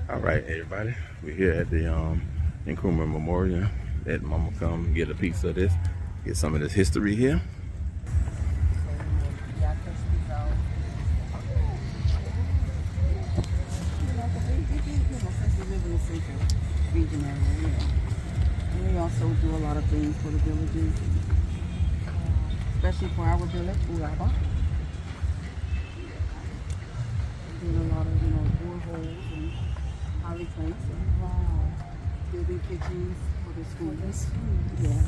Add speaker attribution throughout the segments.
Speaker 1: All right, everybody. We're here at the Nkrumah Memorial. Let Mama come get a piece of this, get some of this history here.
Speaker 2: And we also do a lot of things for the villages, especially for our village, Uraba. We do a lot of, boreholes and holly plants. Building kitchens for the schools. Yes.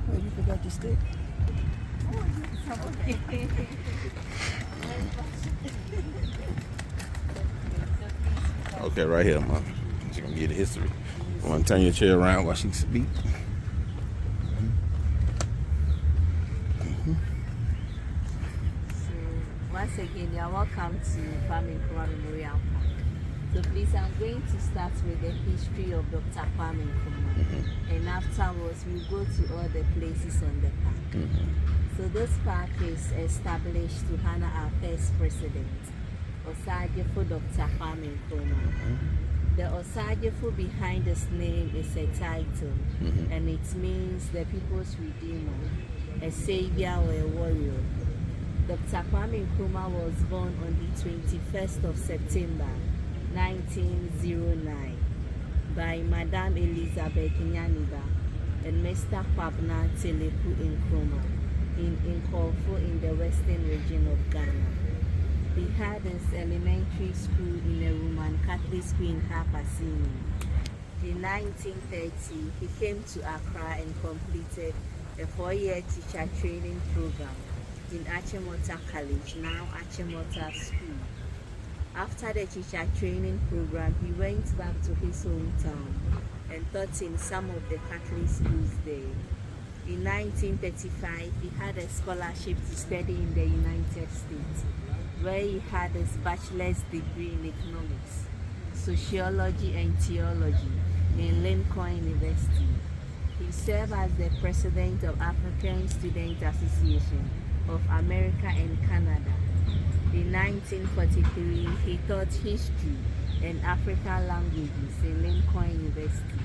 Speaker 2: Oh, you forgot your stick.
Speaker 1: Okay, right here, Mom. She's gonna get the history. You wanna turn your chair around while she speaks?
Speaker 3: Once again, you are welcome to Nkrumah Memorial Park. So please, I'm going to start with the history of Dr. Nkrumah. And afterwards, we'll go to all the places on the park. So this park is established to honor our first president, Osajefo Dr. Nkrumah. The Osajefo behind this name is a title, and it means the people's redeemer, a savior or a warrior. Dr. Nkrumah was born on the 21st of September 1909 by Madame Elizabeth Nyaniba and Mr. Kwabna Teleku Nkrumah in Nkorfu in the western region of Ghana. He had his elementary school in a Roman Catholic school in Hapasini. In 1930, he came to Accra and completed a 4-year teacher training program in Achimota College, now Achimota School. After the teacher training program, he went back to his hometown and taught in some of the Catholic schools there. In 1935, he had a scholarship to study in the United States, where he had his bachelor's degree in economics, sociology and theology in Lincoln University. He served as the president of African Student Association of America and Canada. In 1943, he taught history and African languages in Lincoln University.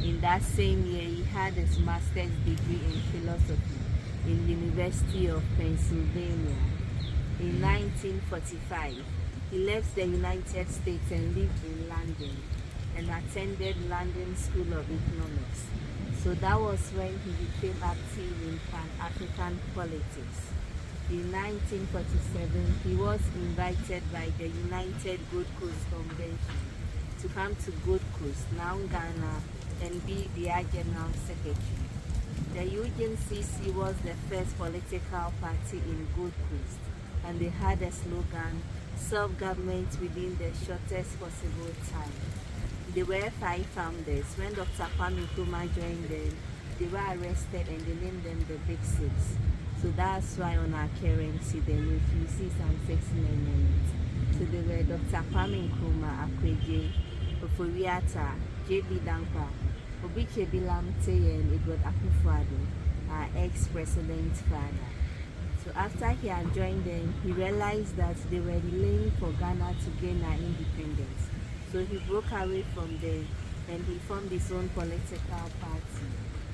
Speaker 3: In that same year, he had his master's degree in philosophy in the University of Pennsylvania. In 1945, he left the United States and lived in London and attended London School of Economics. So that was when he became active in Pan-African politics. In 1947, he was invited by the United Gold Coast Convention to come to Gold Coast, now Ghana, and be their General Secretary. The UGNCC was the first political party in Gold Coast, and they had a slogan, self-government within the shortest possible time. There were 5 founders. When Dr. Nkrumah joined them, they were arrested and they named them the Big Six. So that's why on our currency, then if you see some 6 men on it. So they were Dr. Nkrumah, Akweje, Oforiata, J.B. Dankwa, Obiche Bilamte, and Edward Akufo-Addo, our ex-president's father. So after he had joined them, he realized that they were delaying for Ghana to gain our independence. So he broke away from them and he formed his own political party,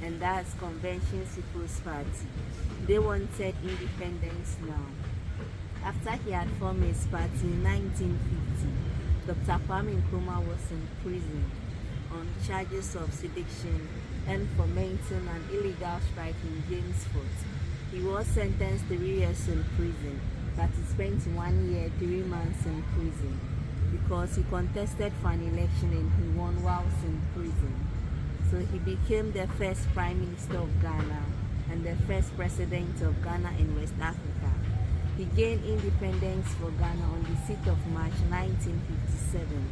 Speaker 3: and that's Convention People's Party. They wanted independence now. After he had formed his party in 1950, Dr. Nkrumah was in prison on charges of sedition and fomenting an illegal strike in Jamesport. He was sentenced 3 years in prison, but he spent 1 year, 3 months in prison because he contested for an election and he won whilst in prison. So he became the first Prime Minister of Ghana and the first President of Ghana in West Africa. He gained independence for Ghana on the 6th of March 1957.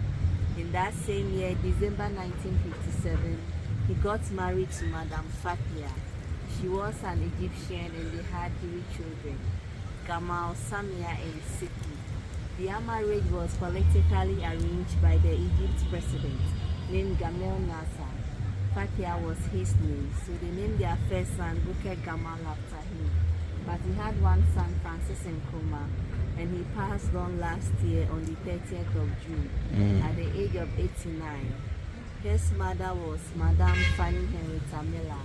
Speaker 3: In that same year, December 1957, he got married to Madame Fatia. She was an Egyptian and they had 3 children, Gamal, Samia and Siki. Their marriage was politically arranged by the Egypt president named Gamal Nasser. Fatia was his name, so they named their first son Bukit Gamal after him. But he had one son, Francis Nkrumah, and he passed on last year on the 30th of June at the age of 89. His mother was Madame Fanny Henrietta Miller.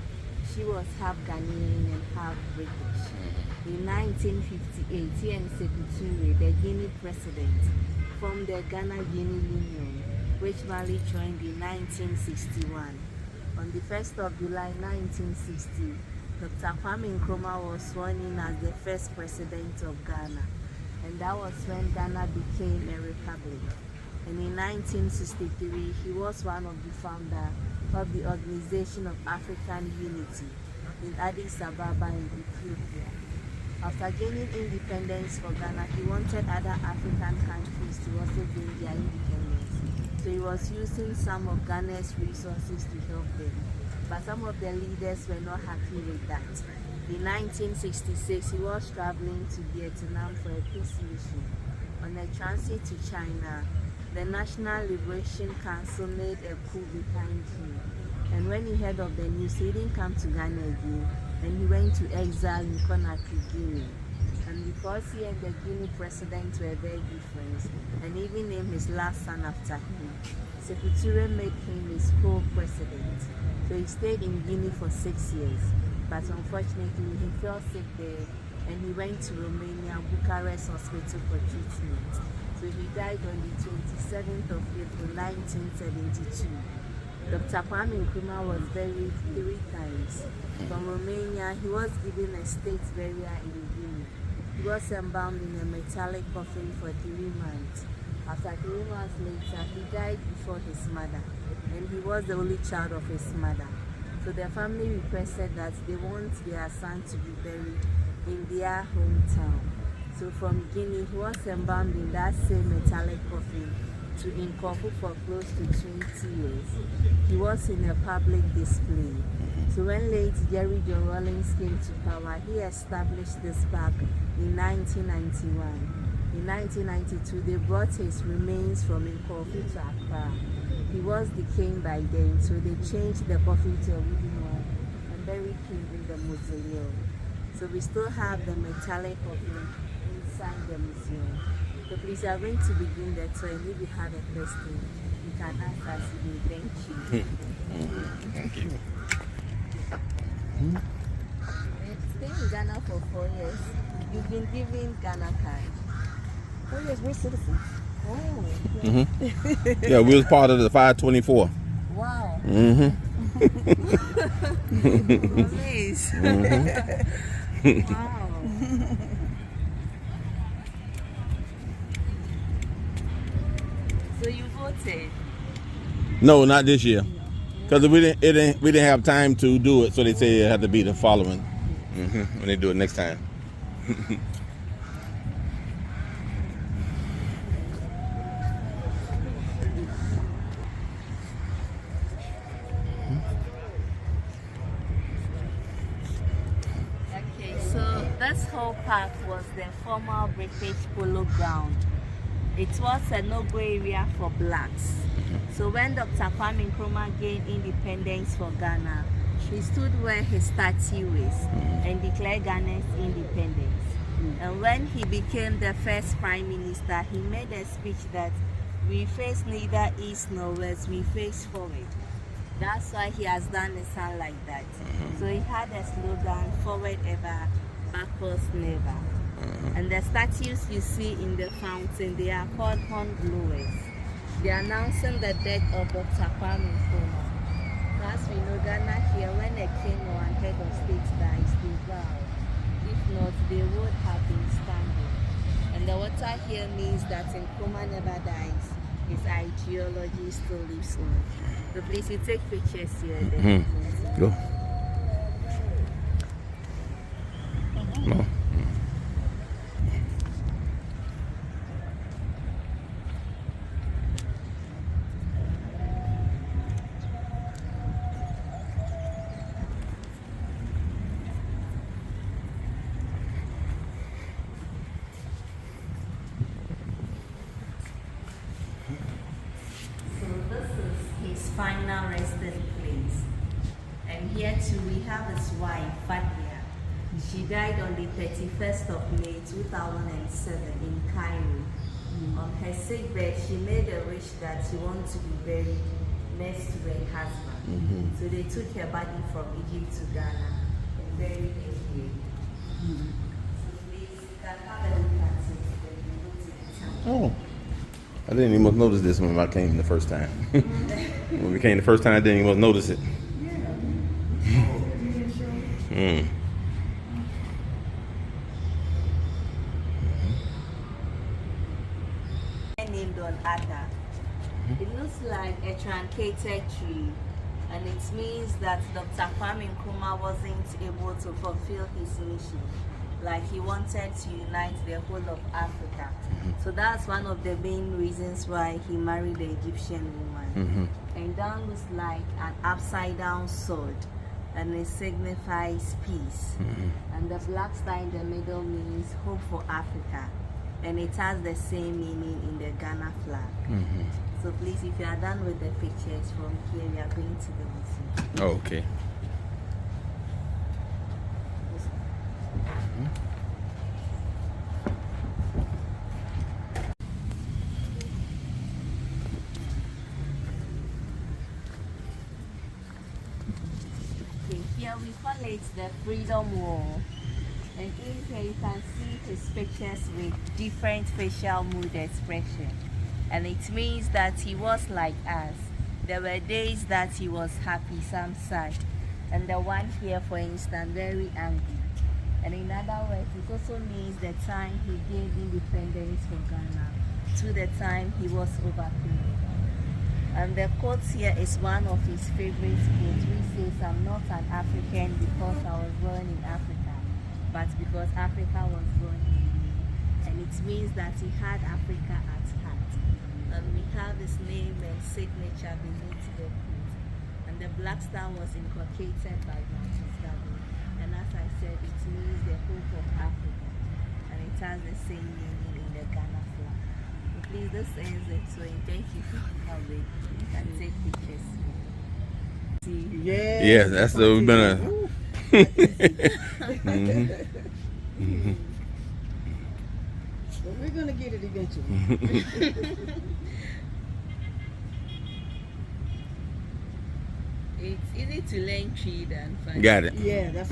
Speaker 3: She was half Ghanaian and half British. In 1958, he and Sekou, the Guinea president, formed the Ghana-Guinea Union, which Mali joined in 1961. On the 1st of July 1960, Dr. Kwame Nkrumah was sworn in as the first president of Ghana, and that was when Ghana became a republic. And in 1963, he was one of the founders of the Organization of African Unity in Addis Ababa in Ethiopia. After gaining independence for Ghana, he wanted other African countries to also gain their independence. So he was using some of Ghana's resources to help them. But some of the leaders were not happy with that. In 1966, he was traveling to Vietnam for a peace mission. On a transit to China, the National Liberation Council made a coup behind him. And when he heard of the news, he didn't come to Ghana again, and he went to exile in Conakry, Guinea. And because he and the Guinea president were very good friends, and even named his last son after him, Sekou made him his co-president. So he stayed in Guinea for 6 years. But unfortunately, he fell sick there, and he went to Romania, Bucharest Hospital for treatment. So he died on the 27th of April 1972. Dr. Kwame Nkrumah was buried 3 times. From Romania, he was given a state burial in Guinea. He was embalmed in a metallic coffin for 3 months. After 3 months later, he died before his mother, and he was the only child of his mother. So the family requested that they want their son to be buried in their hometown. So from Guinea, he was embalmed in that same metallic coffin to Nkrumah for close to 20 years. He was in a public display. So when late Jerry John Rawlings came to power, he established this park in 1991. In 1992, they brought his remains from Nkrumah to Accra. He was the king by then, so they changed the coffin to a wooden one and buried him in the mausoleum. So we still have the metallic coffin inside the museum. So please, we are going to begin the tour, and if you have a question, you can ask us. Thank you.
Speaker 1: Thank you.
Speaker 3: I've stayed in Ghana for 4 years. You've been given Ghana card.
Speaker 2: 4 years, we're citizens.
Speaker 3: Oh,
Speaker 1: Yeah, we was part of the 524.
Speaker 3: wow. Nice. Wow. So you voted?
Speaker 1: No, not this year, because we didn't have time to do it. So they say it had to be the following when they do it next time.
Speaker 3: Okay, so this whole park was the former British polo ground. It was a no-go area for blacks. So when Dr. Kwame Nkrumah gained independence for Ghana, he stood where his statue is and declared Ghana's independence. And when he became the first prime minister, he made a speech that we face neither east nor west, we face forward. That's why he has done a sound like that. So he had a slogan, forward ever, backwards never. And the statues you see in the fountain, they are called horn blowers. They are announcing the death of Dr. Kwame Nkrumah. As we know, Ghana here, when a king or a head of state dies, they bow. If not, they would have been standing. And the water here means that Nkrumah never dies. His ideology still lives on. So please, you take pictures here. Then.
Speaker 1: Go. No.
Speaker 3: final resting place. And here too we have his wife, Fante. She died on the 31st of May 2007 in Cairo. On her sick bed, she made a wish that she wanted to be buried next to her husband. So they took her body from Egypt to Ghana and buried her here. So please, you can have a look at it when you go to the town.
Speaker 1: Oh, I didn't even notice this when I came the first time. When we came the first time, I didn't even notice it. Mm.
Speaker 3: Named on Accra. It looks like a truncated tree, and it means that Dr. Nkrumah wasn't able to fulfill his mission. Like he wanted to unite the whole of Africa. So that's one of the main reasons why he married the Egyptian woman. And that looks like an upside down sword, and it signifies peace. And the black star in the middle means hope for Africa. And it has the same meaning in the Ghana flag. So please, if you are done with the pictures from here, we are going to the museum.
Speaker 1: Oh, okay.
Speaker 3: Okay, here we call it the Freedom Wall. And in here you can see his pictures with different facial mood expression. And it means that he was like us. There were days that he was happy, some sad. And the one here, for instance, very angry. And in other words, it also means the time he gave independence for Ghana to the time he was overthrown. And the quote here is one of his favorite quotes, which says, "I'm not an African because I was born in Africa, but because Africa was born in me." And it means that he had Africa at heart. And we have his name and signature beneath the quote. And the black star was inculcated by Marcus Garvey. And as I said, it means the hope of Africa. And it has the same meaning in the Ghana flag. So please, this ends it. So thank you for coming. You can take pictures. See?
Speaker 1: Yeah, that's the we've been
Speaker 2: But we're gonna get it eventually.
Speaker 3: It's easy to learn tree than find.
Speaker 1: got it.
Speaker 2: Yeah, that's